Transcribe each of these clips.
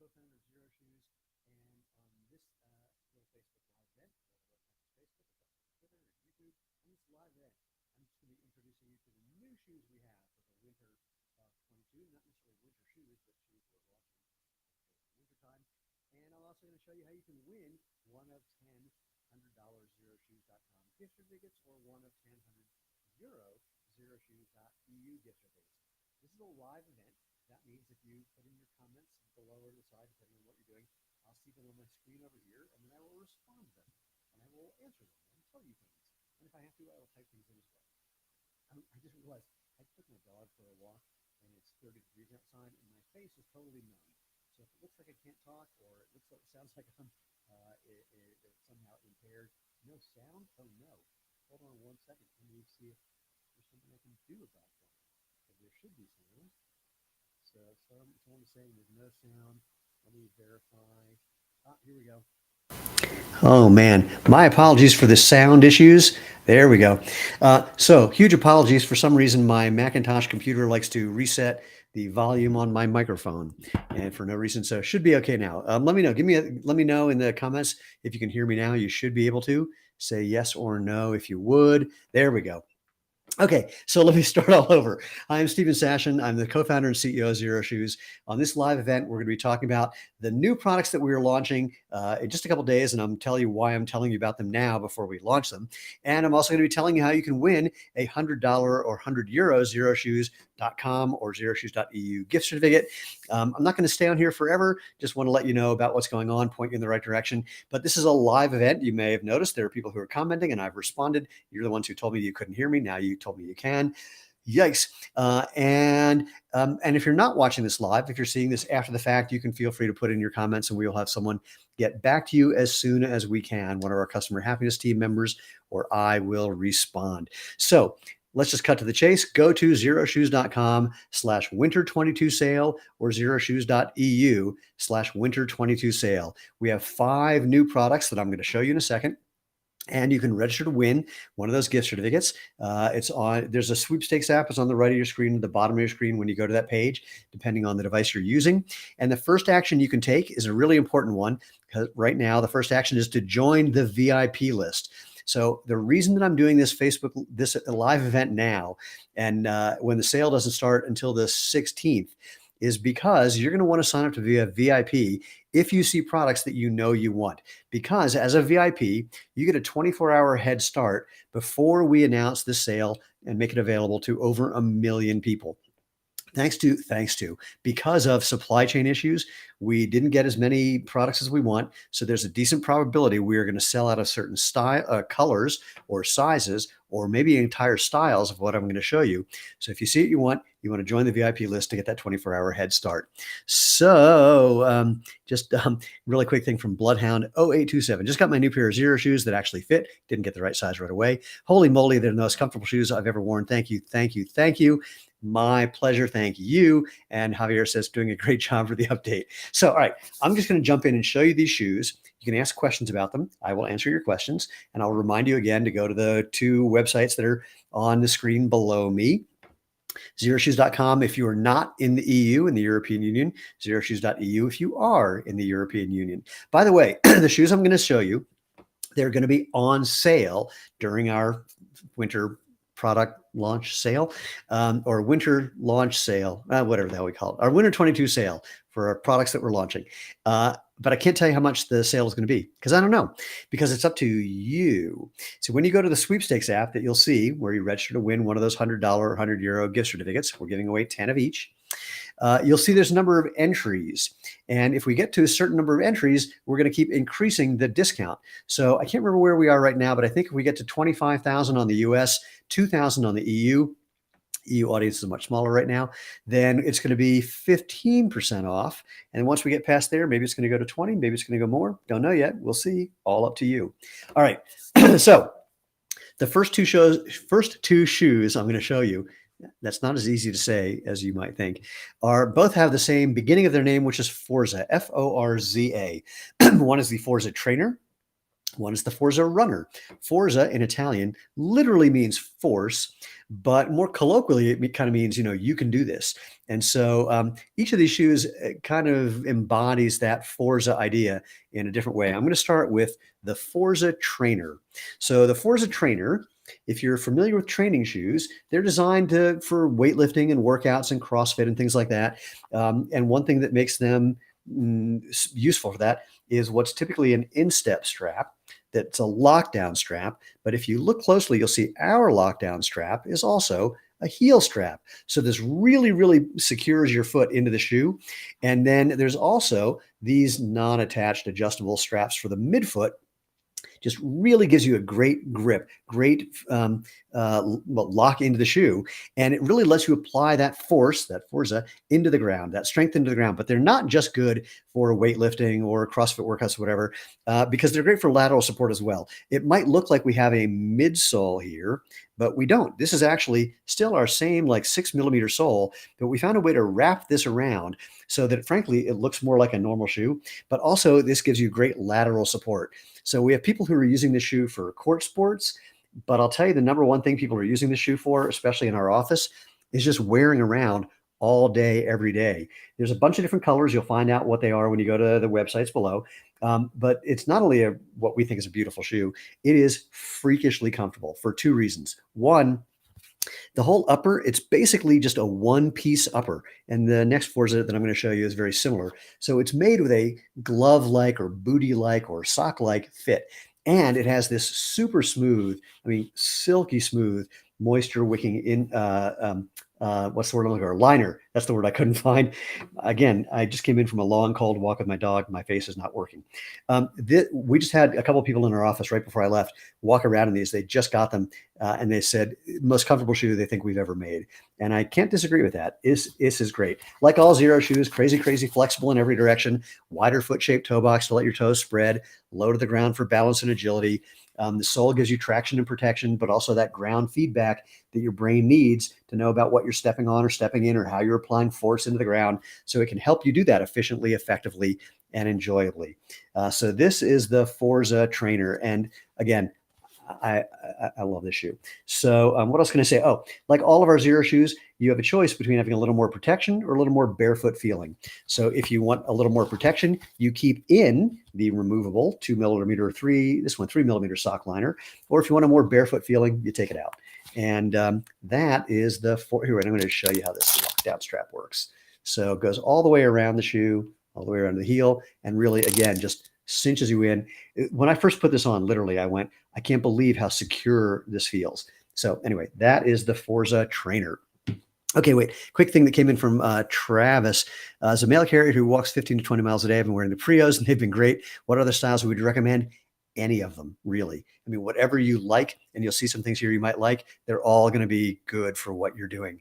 co-founder of Xero Shoes, and on this little Facebook Live event, Facebook, Twitter, YouTube, on this live event, I'm just going to be introducing you to the new shoes we have for the winter of 22, not necessarily winter shoes, but shoes we're launching for winter time. And I'm also going to show you how you can win one of 10 $100 Xeroshoes.com gift certificates or one of 10 Euro Xeroshoes.eu gift certificates. This is a live event. That means if you put in your comments below or to the side, depending on what you're doing, I'll see them on my screen over here, and then I will respond to them, and I will answer them and tell you things. And if I have to, I will type things in as well. I just realized I took my dog for a walk, and it's 30 degrees outside, and my face is totally numb. So if it looks like I can't talk, or it looks like it sounds like I'm somehow impaired, no sound? Oh no. Hold on 1 second. Let me see if there's something I can do about that. Because there should be sound. So someone is saying there's no sound. Let me verify. Here we go. Oh man, my apologies for the sound issues. There we go. So huge apologies. For some reason, my Macintosh computer likes to reset the volume on my microphone, and for no reason. So it should be okay now. Let me know. Let me know in the comments if you can hear me now. You should be able to say yes or no if you would. There we go. Okay, so let me start all over. I'm Stephen Sashen. I'm the co-founder and CEO of Xero Shoes. On this live event, we're going to be talking about the new products that we are launching in just a couple days, and I'm telling you why I'm telling you about them now before we launch them. And I'm also going to be telling you how you can win a $100 or 100 euro Xeroshoes.com or Xeroshoes.eu gift certificate. I'm not going to stay on here forever. Just want to let you know about what's going on, point you in the right direction. But this is a live event. You may have noticed there are people who are commenting, and I've responded. You're the ones who told me you couldn't hear me. Now you told me you can. Yikes. And if you're not watching this live, if you're seeing this after the fact, you can feel free to put in your comments and we will have someone get back to you as soon as we can. One of our customer happiness team members or I will respond. So let's just cut to the chase. Go to Xeroshoes.com/winter22 sale or Xeroshoes.eu/winter22 sale. We have 5 new products that I'm going to show you in a second. And you can register to win one of those gift certificates. There's a sweepstakes app. It's on the right of your screen, at the bottom of your screen when you go to that page, depending on the device you're using. And the first action you can take is a really important one, because right now the first action is to join the VIP list. So the reason that I'm doing this live event now, and when the sale doesn't start until the 16th, is because you're going to want to sign up to be a VIP if you see products that you know you want. Because as a VIP, you get a 24-hour head start before we announce the sale and make it available to over 1 million people. Thanks to, because of supply chain issues, we didn't get as many products as we want. So there's a decent probability we are going to sell out of certain colors or sizes, or maybe entire styles of what I'm going to show you. So if you see what you want to join the VIP list to get that 24-hour head start. So just really quick thing from Bloodhound 0827. Just got my new pair of Xero shoes that actually fit. Didn't get the right size right away. Holy moly, they're the most comfortable shoes I've ever worn. Thank you, thank you, thank you. My pleasure. Thank you. And Javier says, doing a great job for the update. So, all right, I'm just going to jump in and show you these shoes. You can ask questions about them. I will answer your questions. And I'll remind you again to go to the 2 websites that are on the screen below me. Xeroshoes.com if you are not in the EU, in the European Union. Xeroshoes.eu if you are in the European Union. By the way, the shoes I'm going to show you, they're going to be on sale during our winter product launch sale, or winter launch sale, whatever the hell we call it, our winter 22 sale for our products that we're launching. But I can't tell you how much the sale is going to be because I don't know, because it's up to you. So when you go to the sweepstakes app that you'll see where you register to win one of those $100 or 100 euro gift certificates, we're giving away 10 of each. You'll see there's a number of entries. And if we get to a certain number of entries, we're going to keep increasing the discount. So I can't remember where we are right now, but I think if we get to 25,000 on the US, 2,000 on the EU audience is much smaller right now, then it's going to be 15% off. And once we get past there, maybe it's going to go to 20, maybe it's going to go more. Don't know yet. We'll see. All up to you. All right. So the first two shoes I'm going to show you, that's not as easy to say as you might think, both have the same beginning of their name, which is Forza, Forza. One is the Forza Trainer, One is the Forza Runner. Forza in Italian literally means force, but more colloquially, it kind of means, you can do this. And so each of these shoes kind of embodies that Forza idea in a different way. I'm going to start with the Forza Trainer. So the Forza Trainer, if you're familiar with training shoes, they're designed for weightlifting and workouts and CrossFit and things like that. And one thing that makes them useful for that is what's typically an instep strap. That's a lockdown strap. But if you look closely, you'll see our lockdown strap is also a heel strap. So this really, really secures your foot into the shoe. And then there's also these non-attached adjustable straps for the midfoot. Just really gives you a great grip, great lock into the shoe. And it really lets you apply that force, that Forza, into the ground, that strength into the ground. But they're not just good for weightlifting or CrossFit workouts or whatever, because they're great for lateral support as well. It might look like we have a midsole here, but we don't. This is actually still our same like 6 millimeter sole, but we found a way to wrap this around so that frankly, it looks more like a normal shoe, but also this gives you great lateral support. So we have people who are using this shoe for court sports, but I'll tell you the number one thing people are using this shoe for, especially in our office, is just wearing around all day, every day. There's a bunch of different colors. You'll find out what they are when you go to the websites below. But it's not only what we think is a beautiful shoe, it is freakishly comfortable for two reasons. One, the whole upper, it's basically just a one-piece upper. And the next Forza that I'm going to show you is very similar. So it's made with a glove-like or booty-like or sock-like fit. And it has this super smooth, silky smooth, moisture-wicking what's the word I'm looking for? Liner. That's the word I couldn't find. Again, I just came in from a long, cold walk with my dog. My face is not working. We just had a couple of people in our office right before I left walk around in these. They just got them, and they said, most comfortable shoe they think we've ever made. And I can't disagree with that. This is great. Like all Xero shoes, crazy, crazy flexible in every direction, wider foot-shaped toe box to let your toes spread, low to the ground for balance and agility. The sole gives you traction and protection, but also that ground feedback that your brain needs to know about what you're stepping on or stepping in or how you're applying force into the ground. So it can help you do that efficiently, effectively, and enjoyably. So this is the Forza Trainer. And again, I love this shoe. So what else can I say? Oh, like all of our Xero shoes, you have a choice between having a little more protection or a little more barefoot feeling. So if you want a little more protection, you keep in the removable 3 millimeter sock liner. Or if you want a more barefoot feeling, you take it out. And that is here. And I'm going to show you how this lockdown strap works. So it goes all the way around the shoe, all the way around the heel, and really, again, just cinches you in. When I first put this on, literally, I went, I can't believe how secure this feels. So anyway, that is the Forza Trainer. Okay, wait, quick thing that came in from Travis. As a mail carrier who walks 15 to 20 miles a day, I've been wearing the Prios and they've been great. What other styles would you recommend? Any of them, really. Whatever you like, and you'll see some things here you might like, they're all going to be good for what you're doing.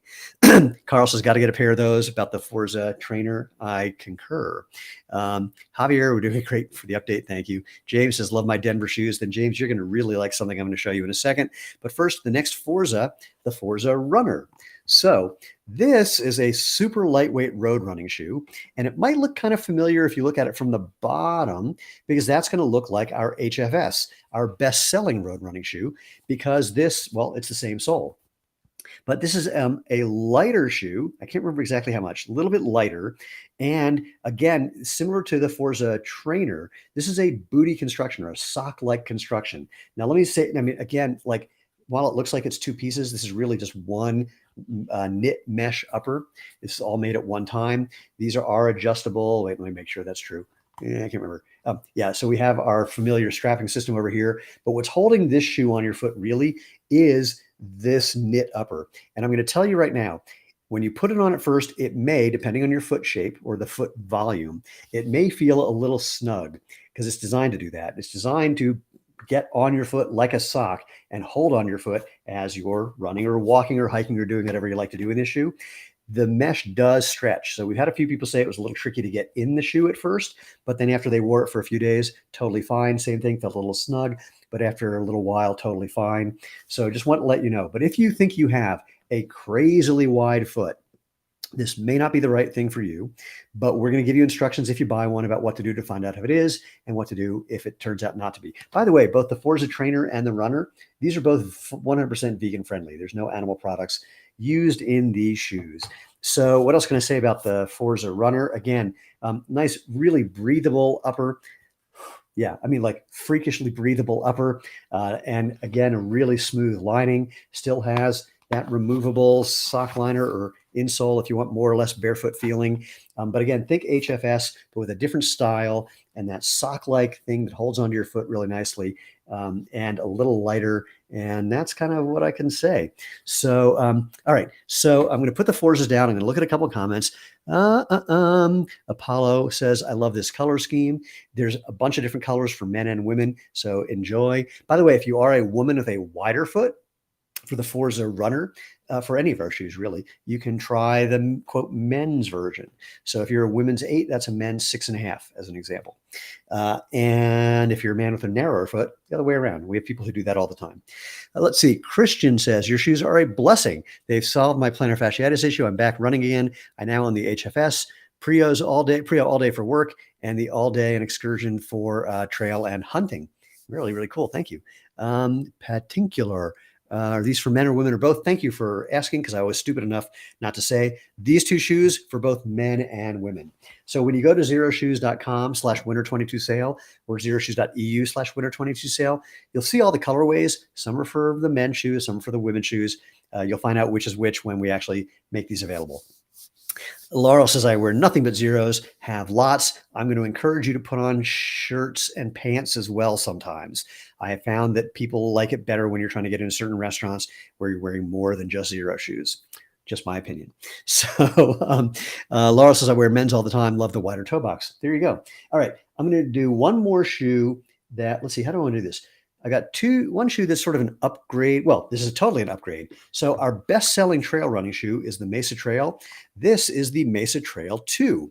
Carl says, got to get a pair of those. About the Forza Trainer, I concur. Javier, we're doing great for the update. Thank you. James says, love my Denver shoes. Then James, you're going to really like something I'm going to show you in a second. But first, the next Forza, the Forza Runner. So this is a super lightweight road running shoe, and it might look kind of familiar if you look at it from the bottom, because that's going to look like our HFS, our best-selling road running shoe, because it's the same sole. But this is a lighter shoe. I can't remember exactly how much, a little bit lighter. And again, similar to the Forza Trainer, this is a booty construction or a sock-like construction. Now, let me say, again, like while it looks like it's two pieces, this is really just one knit mesh upper. This is all made at one time. These are adjustable. Wait, let me make sure that's true. I can't remember. So we have our familiar strapping system over here, but what's holding this shoe on your foot really is this knit upper. And I'm going to tell you right now, when you put it on at first, it may, depending on your foot shape or the foot volume, it may feel a little snug because it's designed to do that. It's designed to get on your foot like a sock and hold on your foot as you're running or walking or hiking or doing whatever you like to do in this shoe. The mesh does stretch. So we've had a few people say it was a little tricky to get in the shoe at first, but then after they wore it for a few days, totally fine. Same thing, felt a little snug, but after a little while, totally fine. So just want to let you know. But if you think you have a crazily wide foot, This may not be the right thing for you, but we're going to give you instructions if you buy one about what to do to find out if it is and what to do if it turns out not to be. By the way, both the Forza Trainer and the Runner, these are both 100% vegan friendly. There's no animal products used in these shoes. So what else can I say about the Forza Runner? Again, nice, really breathable upper. Yeah, I mean, like freakishly breathable upper. And again, a really smooth lining. Still has that removable sock liner or insole if you want more or less barefoot feeling. But again, think HFS, but with a different style and that sock-like thing that holds onto your foot really nicely, and a little lighter. And that's kind of what I can say. So, all right. So I'm going to put the Forzas down. I'm going to look at a couple of comments. Apollo says, I love this color scheme. There's a bunch of different colors for men and women, so enjoy. By the way, if you are a woman with a wider foot, for the Forza Runner, for any of our shoes, really, you can try the, quote, men's version. So if you're a women's 8, that's a men's 6.5, as an example. And if you're a man with a narrower foot, the other way around. We have people who do that all the time. Let's see. Christian says, your shoes are a blessing. They've solved my plantar fasciitis issue. I'm back running again. I now own the HFS. Prio all day for work, and the all day an excursion for trail and hunting. Really, really cool. Thank you. Patincular. Are these for men or women or both? Thank you for asking, because I was stupid enough not to say. These two shoes for both men and women. So when you go to Xeroshoes.com/winter22 sale or Xeroshoes.eu/winter22 sale, you'll see all the colorways. Some are for the men's shoes, some are for the women's shoes. You'll find out which is which when we actually make these available. Laurel says, I wear nothing but Xeros, have lots. I'm going to encourage you to put on shirts and pants as well sometimes. I have found that people like it better when you're trying to get into certain restaurants where you're wearing more than just Xero shoes. Just my opinion. So Laurel says, I wear men's all the time. Love the wider toe box. There you go. All right. I'm going to do one more shoe that, let's see, how do I want to do this? I got one shoe that's sort of an upgrade. Well, this is totally an upgrade. So our best-selling trail running shoe is the Mesa Trail. This is the Mesa Trail 2.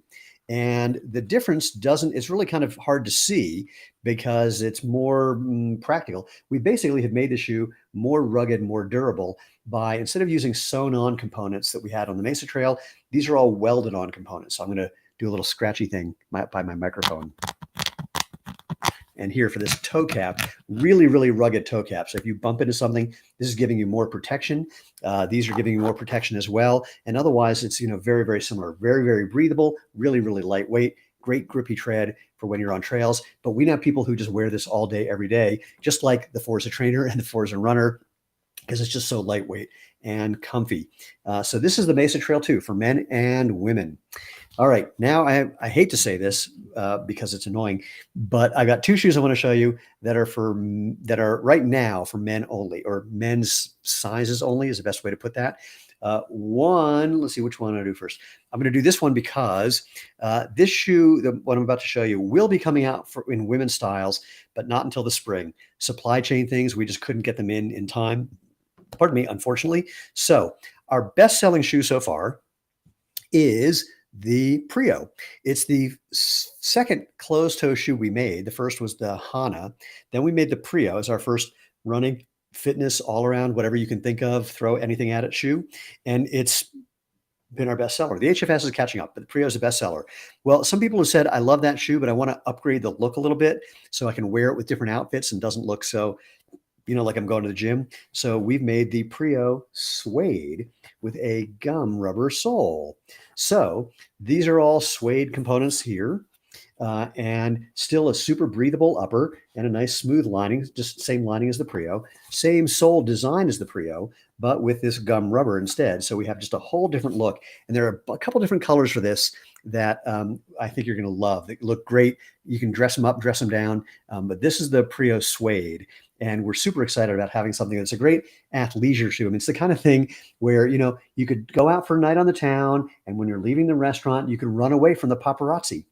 And the difference it's really kind of hard to see because it's more practical. We basically have made the shoe more rugged, more durable by, instead of using sewn-on components that we had on the Mesa Trail, these are all welded-on components. So I'm going to do a little scratchy thing by my microphone. And here for this toe cap, really, really rugged toe cap. So if you bump into something, this is giving you more protection. These are giving you more protection as well. And otherwise, it's very, very similar. Very, very breathable, really, really lightweight, great grippy tread for when you're on trails. But we have people who just wear this all day, every day, just like the Forza Trainer and the Forza Runner, because it's just so lightweight and comfy. So this is the Mesa Trail 2 for men and women. All right, now I hate to say this because it's annoying, but I got two shoes I want to show you that are right now for men only, or men's sizes only is the best way to put that. One, let's see which one I do first. I'm going to do this one because this shoe, what I'm about to show you, will be coming out in women's styles, but not until the spring. Supply chain things, we just couldn't get them in time. Pardon me, unfortunately. So our best-selling shoe so far is the Prio. It's the second closed-toe shoe we made. The first was the Hana. Then we made the Prio as our first running, fitness, all-around, whatever you can think of, throw anything at it shoe. And it's been our bestseller. The HFS is catching up, but the Prio is the bestseller. Well, some people have said, I love that shoe, but I want to upgrade the look a little bit so I can wear it with different outfits and doesn't look so like I'm going to the gym. So we've made the Prio suede with a gum rubber sole. So these are all suede components here, and still a super breathable upper and a nice smooth lining, just same lining as the Prio, same sole design as the Prio, but with this gum rubber instead. So we have just a whole different look. And there are a couple different colors for this that I think you're going to love. They look great. You can dress them up, dress them down. But this is the Prio suede. And we're super excited about having something that's a great athleisure shoe. I mean, it's the kind of thing where, you could go out for a night on the town, and when you're leaving the restaurant, you can run away from the paparazzi.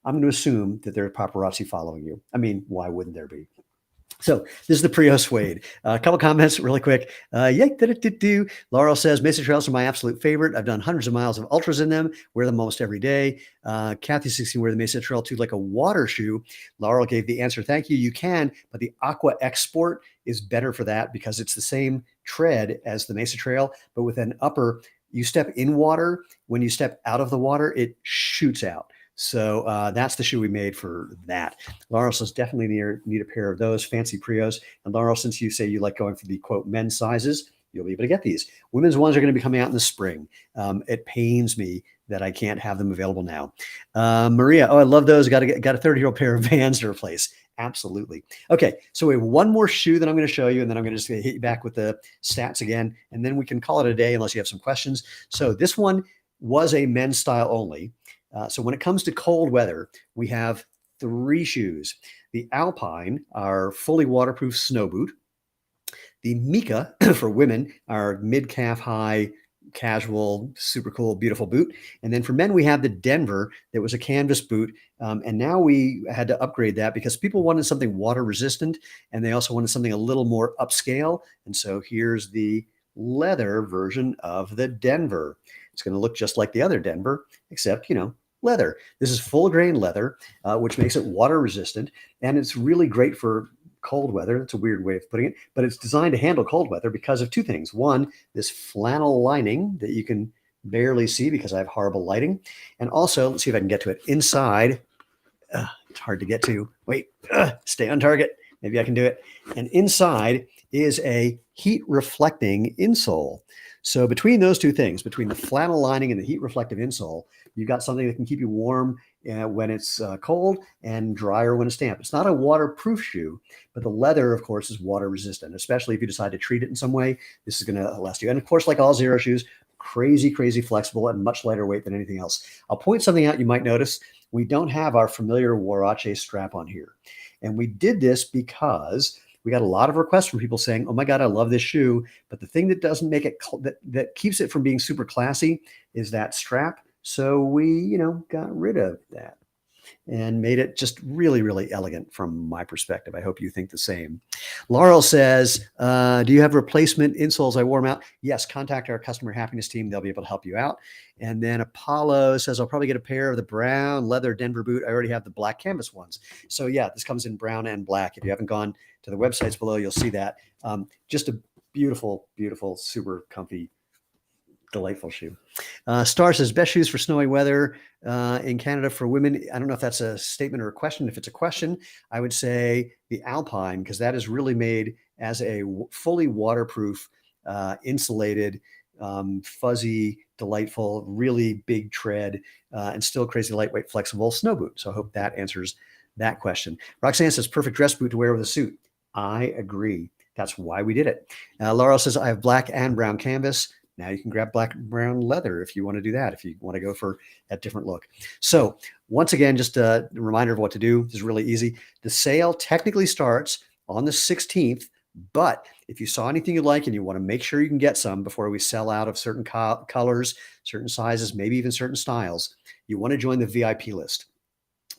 I'm going to assume that there's paparazzi following you. I mean, why wouldn't there be? So this is the Prio suede. A couple comments really quick. Laurel says, Mesa Trails are my absolute favorite. I've done hundreds of miles of ultras in them, wear them almost every day. Kathy 16 wear the Mesa Trail 2 like a water shoe. Laurel gave the answer, thank you. You can, but the Aqua X Sport is better for that because it's the same tread as the Mesa Trail, but with an upper you step in water. When you step out of the water, it shoots out. So that's the shoe we made for that. Laurel says definitely need a pair of those fancy Prios. And Laurel, since you say you like going for the quote men's sizes, you'll be able to get these. Women's ones are going to be coming out in the spring. It pains me that I can't have them available now. Maria, oh, I love those. Got a 30-year-old pair of Vans to replace. Absolutely. Okay, so we have one more shoe that I'm going to show you, and then I'm going to just hit you back with the stats again, and then we can call it a day unless you have some questions. So this one was a men's style only. So when it comes to cold weather, we have 3 shoes. The Alpine, our fully waterproof snow boot. The Mika for women, our mid-calf high, casual, super cool, beautiful boot. And then for men, we have the Denver that was a canvas boot. And now we had to upgrade that because people wanted something water resistant and they also wanted something a little more upscale. And so here's the leather version of the Denver. It's going to look just like the other Denver, except, leather. This is full grain leather, which makes it water resistant. And it's really great for cold weather. That's a weird way of putting it, but it's designed to handle cold weather because of 2 things. One, this flannel lining that you can barely see because I have horrible lighting. And also, let's see if I can get to it. Inside, it's hard to get to. Wait, stay on target. Maybe I can do it. And inside is a heat reflecting insole. So between those 2 things, between the flannel lining and the heat reflective insole, you've got something that can keep you warm when it's cold and drier when it's damp. It's not a waterproof shoe, but the leather, of course, is water resistant, especially if you decide to treat it in some way. This is going to last you. And of course, like all Xero shoes, crazy, crazy flexible and much lighter weight than anything else. I'll point something out you might notice. We don't have our familiar Huarache strap on here. And we did this because we got a lot of requests from people saying, oh my God, I love this shoe. But the thing that doesn't make it, that keeps it from being super classy is that strap. So we, got rid of that and made it just really, really elegant from my perspective. I hope you think the same. Laurel says, do you have replacement insoles? I wore them out. Yes, contact our customer happiness team. They'll be able to help you out. And then Apollo says, I'll probably get a pair of the brown leather Denver boot. I already have the black canvas ones. So yeah, this comes in brown and black. If you haven't gone to the websites below, you'll see that. Just a beautiful, beautiful, super comfy, delightful shoe. Star says, best shoes for snowy weather in Canada for women. I don't know if that's a statement or a question. If it's a question, I would say the Alpine, because that is really made as a fully waterproof, insulated, fuzzy, delightful, really big tread, and still crazy lightweight, flexible snow boot. So I hope that answers that question. Roxanne says, perfect dress boot to wear with a suit. I agree. That's why we did it. Laurel says, I have black and brown canvas. Now you can grab black and brown leather if you want to do that, if you want to go for that different look. So once again, just a reminder of what to do. This is really easy. The sale technically starts on the 16th, but if you saw anything you like and you want to make sure you can get some before we sell out of certain colors, certain sizes, maybe even certain styles, you want to join the VIP list.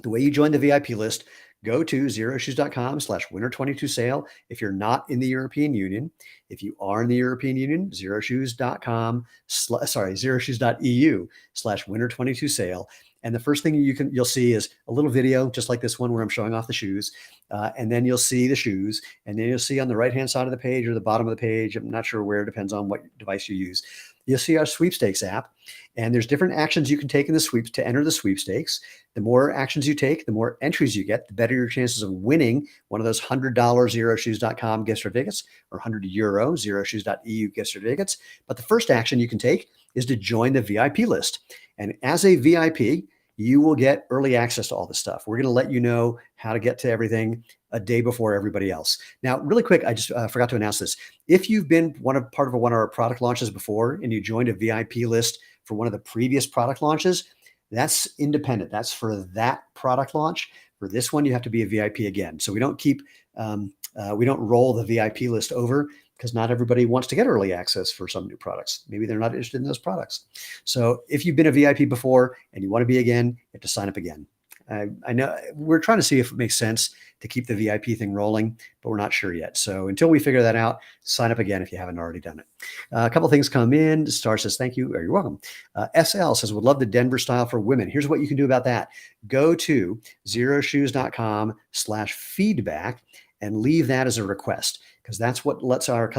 The way you join the VIP list, go to Xeroshoes.com/winter22 sale. If you're not in the European Union, if you are in the European Union, Xeroshoes.eu/winter22 sale. And the first thing you'll see is a little video, just like this one where I'm showing off the shoes. And then you'll see the shoes. And then you'll see on the right-hand side of the page or the bottom of the page, I'm not sure where, it depends on what device you use. You'll see our sweepstakes app. And there's different actions you can take in the sweeps to enter the sweepstakes. The more actions you take, the more entries you get, the better your chances of winning one of those $100 Xeroshoes.com gift certificates or €100 Xeroshoes.eu gift certificates. But the first action you can take is to join the VIP list. And as a VIP, you will get early access to all this stuff. We're going to let you know how to get to everything a day before everybody else. Now, really quick, I just forgot to announce this. If you've been part of one of our product launches before and you joined a VIP list for one of the previous product launches, that's independent. That's for that product launch. For this one, you have to be a VIP again. So we don't roll the VIP list over because not everybody wants to get early access for some new products. Maybe they're not interested in those products. So if you've been a VIP before and you want to be again, you have to sign up again. I know we're trying to see if it makes sense to keep the VIP thing rolling, but we're not sure yet. So until we figure that out, sign up again if you haven't already done it. A couple of things come in. Star says, thank you. Or you're welcome. SL says, would love the Denver style for women. Here's what you can do about that. Go to Xeroshoes.com/feedback and leave that as a request. because that's what lets our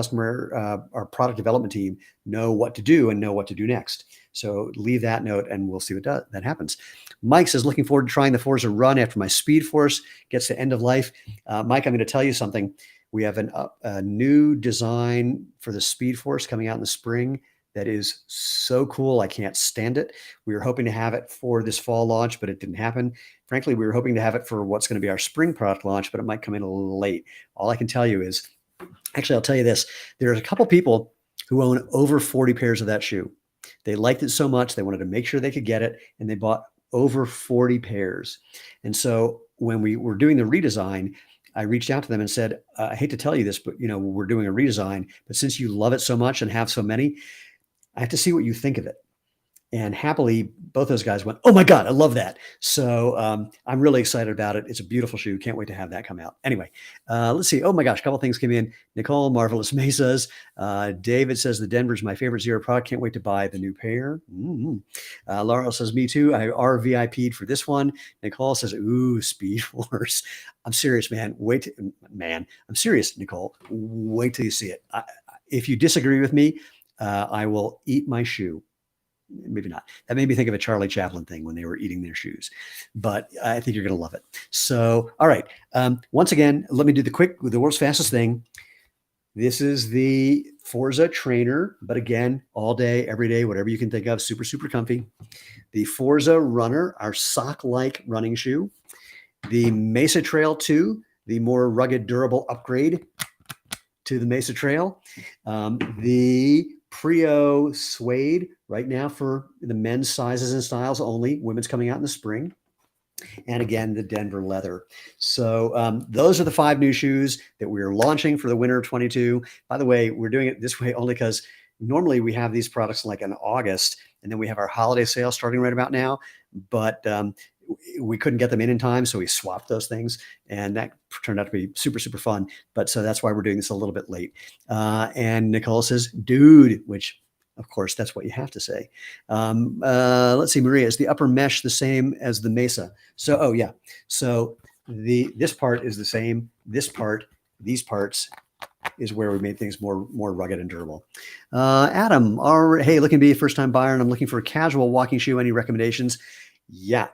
our product development team know what to do and know what to do next. So leave that note and we'll see what that happens. Mike says, looking forward to trying the Forza Run after my Speed Force gets to end of life. Mike, I'm going to tell you something. We have a new design for the Speed Force coming out in the spring that is so cool. I can't stand it. We were hoping to have it for this fall launch, but it didn't happen. Frankly, we were hoping to have it for what's going to be our spring product launch, but it might come in a little late. All I can tell you is, actually, I'll tell you this. There's a couple people who own over 40 pairs of that shoe. They liked it so much, they wanted to make sure they could get it, and they bought over 40 pairs. And so when we were doing the redesign, I reached out to them and said, I hate to tell you this, but we're doing a redesign, but since you love it so much and have so many, I have to see what you think of it. And happily, both those guys went, oh my God, I love that. So I'm really excited about it. It's a beautiful shoe. Can't wait to have that come out. Anyway, let's see. Oh my gosh, a couple things came in. Nicole, Marvelous Mesas. David says, the Denver's my favorite Xero product. Can't wait to buy the new pair. Laurel says, me too. I RVIP'd for this one. Nicole says, ooh, Speed Force. I'm serious, man. I'm serious, Nicole. Wait till you see it. If you disagree with me, I will eat my shoe. Maybe not. That made me think of a Charlie Chaplin thing when they were eating their shoes, but I think you're going to love it. So, all right. Once again, let me do the world's fastest thing. This is the Forza trainer, but again, all day, every day, whatever you can think of, super, super comfy. The Forza runner, our sock-like running shoe. The Mesa Trail 2, the more rugged, durable upgrade to the Mesa Trail. The Prio suede right now for the men's sizes and styles only. Women's coming out in the spring. And again, the Denver leather. So those are the 5 new shoes that we're launching for the winter of 22. By the way, we're doing it this way only because normally we have these products like in August, and then we have our holiday sale starting right about now. But we couldn't get them in time, so we swapped those things, and that turned out to be super, super fun. But so that's why we're doing this a little bit late. And Nicole says, dude, which of course, that's what you have to say. Let's see, Maria, is the upper mesh the same as the Mesa? So, oh yeah. So this part is the same. This part, these parts is where we made things more rugged and durable. Adam, hey, looking to be a first-time buyer, and I'm looking for a casual walking shoe. Any recommendations? Yeah,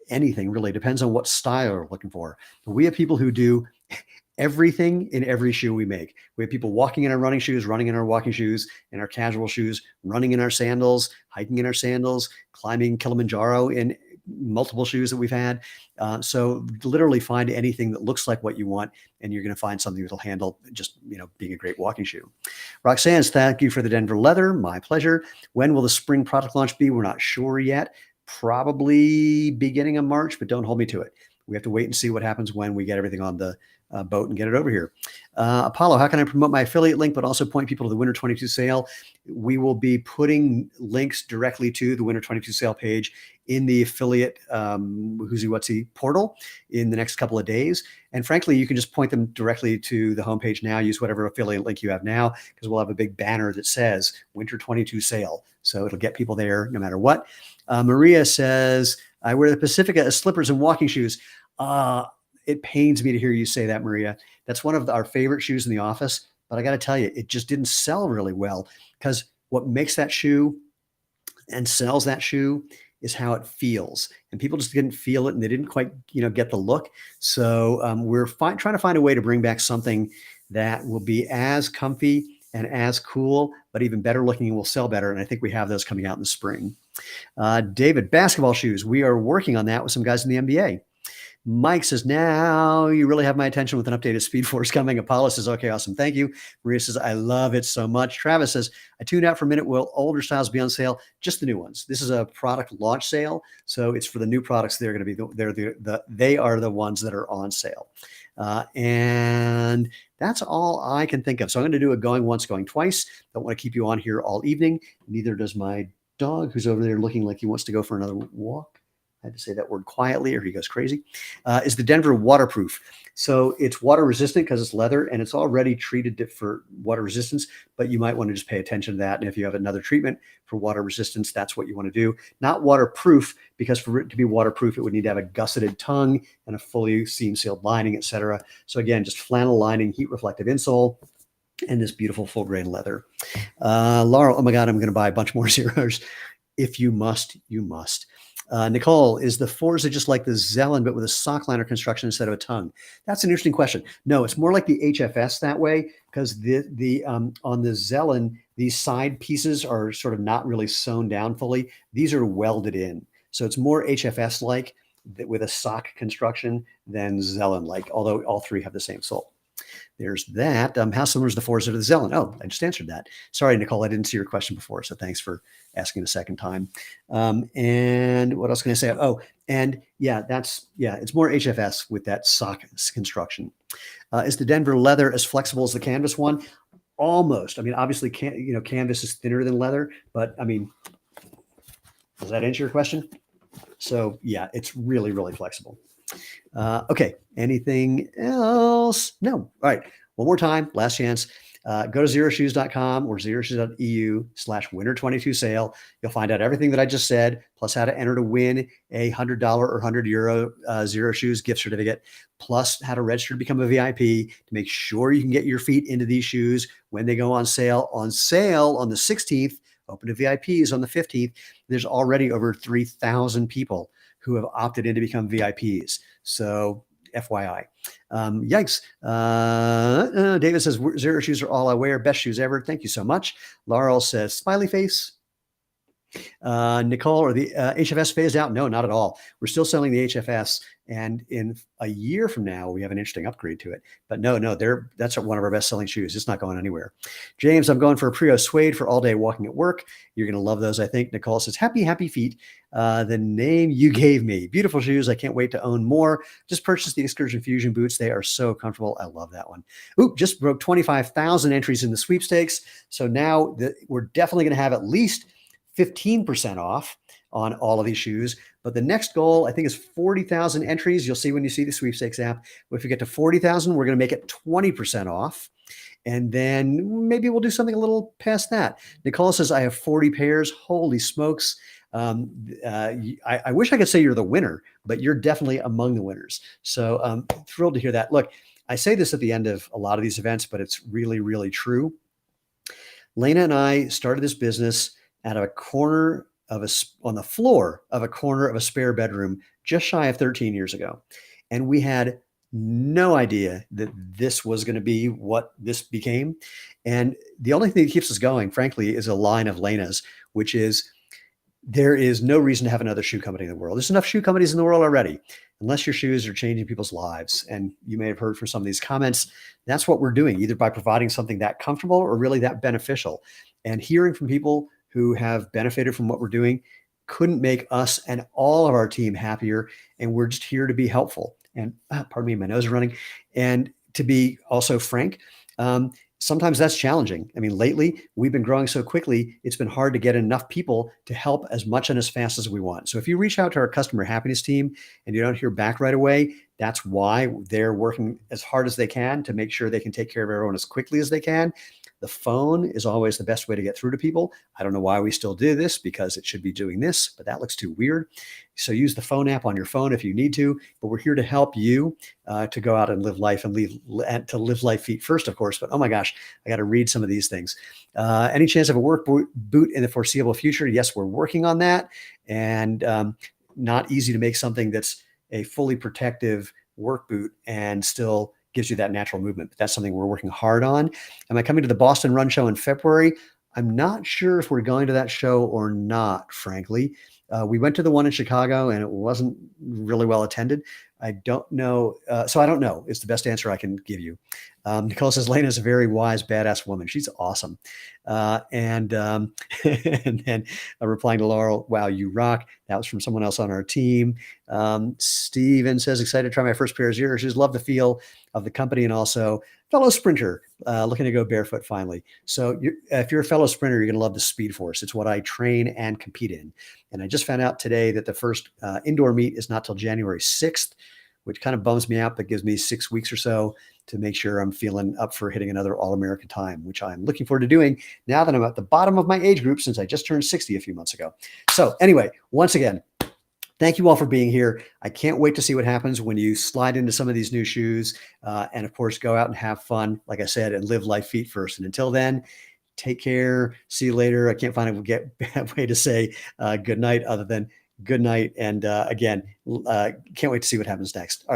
anything really. Depends on what style you're looking for. But we have people who do everything in every shoe we make. We have people walking in our running shoes, running in our walking shoes, in our casual shoes, running in our sandals, hiking in our sandals, climbing Kilimanjaro in multiple shoes that we've had. So literally find anything that looks like what you want, and you're going to find something that'll handle just, being a great walking shoe. Roxanne, thank you for the Denver leather. My pleasure. When will the spring product launch be? We're not sure yet. Probably beginning of March, but don't hold me to it. We have to wait and see what happens when we get everything on the boat and get it over here. Apollo, how can I promote my affiliate link, but also point people to the Winter 22 sale? We will be putting links directly to the Winter 22 sale page in the affiliate Whoosy Whatsy portal in the next couple of days. And frankly, you can just point them directly to the homepage now. Use whatever affiliate link you have now, because we'll have a big banner that says Winter 22 sale. So it'll get people there no matter what. Maria says, I wear the Pacifica as slippers and walking shoes. It pains me to hear you say that, Maria. That's one of our favorite shoes in the office, but I got to tell you, it just didn't sell really well, because what makes that shoe and sells that shoe is how it feels, and people just didn't feel it, and they didn't quite, get the look. So we're trying to find a way to bring back something that will be as comfy and as cool, but even better looking and will sell better. And I think we have those coming out in the spring. David, basketball shoes. We are working on that with some guys in the NBA. Mike says, now you really have my attention with an updated Speed Force coming. Apollo says, okay, awesome. Thank you. Maria says, I love it so much. Travis says, I tuned out for a minute. Will older styles be on sale? Just the new ones. This is a product launch sale. So it's for the new products. They're going to be, they are the ones that are on sale. And that's all I can think of. So I'm going to do a going once, going twice. Don't want to keep you on here all evening. Neither does my dog, who's over there looking like he wants to go for another walk. I had to say that word quietly or he goes crazy. Is the Denver waterproof? So it's water resistant because it's leather and it's already treated for water resistance, but you might want to just pay attention to that. And if you have another treatment for water resistance, that's what you want to do. Not waterproof, because for it to be waterproof, it would need to have a gusseted tongue and a fully seam sealed lining, etc. So again, just flannel lining, heat reflective insole, and this beautiful full grain leather. Laurel, oh my God, I'm going to buy a bunch more Xeros. If you must, you must. Nicole, is the Forza just like the Zelen, but with a sock liner construction instead of a tongue? That's an interesting question. No, it's more like the HFS that way, because on the Zelen, these side pieces are sort of not really sewn down fully. These are welded in. So it's more HFS-like with a sock construction than Zelen-like, although all three have the same sole. There's that. How similar is the Forza to the Zelen? Oh, I just answered that. Sorry, Nicole, I didn't see your question before, so thanks for asking a second time. And what else can I say? Oh, and yeah, it's more HFS with that sock construction. Is the Denver leather as flexible as the canvas one? Almost. I mean, obviously, canvas is thinner than leather, but I mean, does that answer your question? So yeah, it's really, really flexible. Okay, anything else? No. All right, one more time, last chance. Go to Xeroshoes.com or Xeroshoes.eu/winter22 sale. You'll find out everything that I just said, plus how to enter to win a $100 or €100 Xero Shoes gift certificate, plus how to register to become a VIP to make sure you can get your feet into these shoes when they go on sale. On sale on the 16th, open to VIPs on the 15th. There's already over 3,000 people who have opted in to become VIPs. So FYI. Yikes. David says, Xero shoes are all I wear. Best shoes ever. Thank you so much. Laurel says, smiley face. Nicole, are the HFS phased out? No, not at all. We're still selling the HFS, and in a year from now, we have an interesting upgrade to it. But no, that's one of our best-selling shoes. It's not going anywhere. James, I'm going for a Prio suede for all day walking at work. You're going to love those, I think. Nicole says, happy feet. The name you gave me. Beautiful shoes. I can't wait to own more. Just purchased the Excursion Fusion boots. They are so comfortable. I love that one. Oop, just broke 25,000 entries in the sweepstakes. So now we're definitely going to have at least 15% off on all of these shoes. But the next goal, I think, is 40,000 entries. You'll see when you see the sweepstakes app. If we get to 40,000, we're going to make it 20% off. And then maybe we'll do something a little past that. Nicole says, I have 40 pairs. Holy smokes. I wish I could say you're the winner, but you're definitely among the winners. So thrilled to hear that. Look, I say this at the end of a lot of these events, but it's really, really true. Lena and I started this business out of a corner on the floor of a corner of a spare bedroom just shy of 13 years ago. And we had no idea that this was going to be what this became. And the only thing that keeps us going, frankly, is a line of Lena's, which is there is no reason to have another shoe company in the world. There's enough shoe companies in the world already, unless your shoes are changing people's lives. And you may have heard from some of these comments, that's what we're doing, either by providing something that comfortable or really that beneficial. And hearing from people who have benefited from what we're doing couldn't make us and all of our team happier. And we're just here to be helpful. And pardon me, my nose is running. And to be also frank, sometimes that's challenging. I mean, lately we've been growing so quickly, it's been hard to get enough people to help as much and as fast as we want. So if you reach out to our customer happiness team and you don't hear back right away, that's why they're working as hard as they can to make sure they can take care of everyone as quickly as they can. The phone is always the best way to get through to people. I don't know why we still do this, because it should be doing this, but that looks too weird. So use the phone app on your phone if you need to, but we're here to help you to go out and live life and to live life feet first, of course. But oh my gosh, I got to read some of these things. Any chance of a work boot in the foreseeable future? Yes, we're working on that. And not easy to make something that's a fully protective work boot and still gives you that natural movement. But that's something we're working hard on. Am I coming to the Boston Run Show in February? I'm not sure if we're going to that show or not, frankly. We went to the one in Chicago and it wasn't really well attended. I don't know. So I don't know. It's the best answer I can give you. Nicole says Lena is a very wise, badass woman. She's awesome. And then replying to Laurel, wow, you rock. That was from someone else on our team. Steven says, excited to try my first pair of Xeroshoes. Love the feel of the company and also fellow sprinter looking to go barefoot finally. So if you're a fellow sprinter, you're going to love the Speed Force. It's what I train and compete in. And I just found out today that the first indoor meet is not till January 6th, which kind of bums me out, but gives me 6 weeks or so to make sure I'm feeling up for hitting another All-American time, which I'm looking forward to doing now that I'm at the bottom of my age group since I just turned 60 a few months ago. So anyway, once again, thank you all for being here. I can't wait to see what happens when you slide into some of these new shoes. And of course, go out and have fun, like I said, and live life feet first. And until then, take care. See you later. I can't find a bad way to say good night other than good night. And again, can't wait to see what happens next. All right.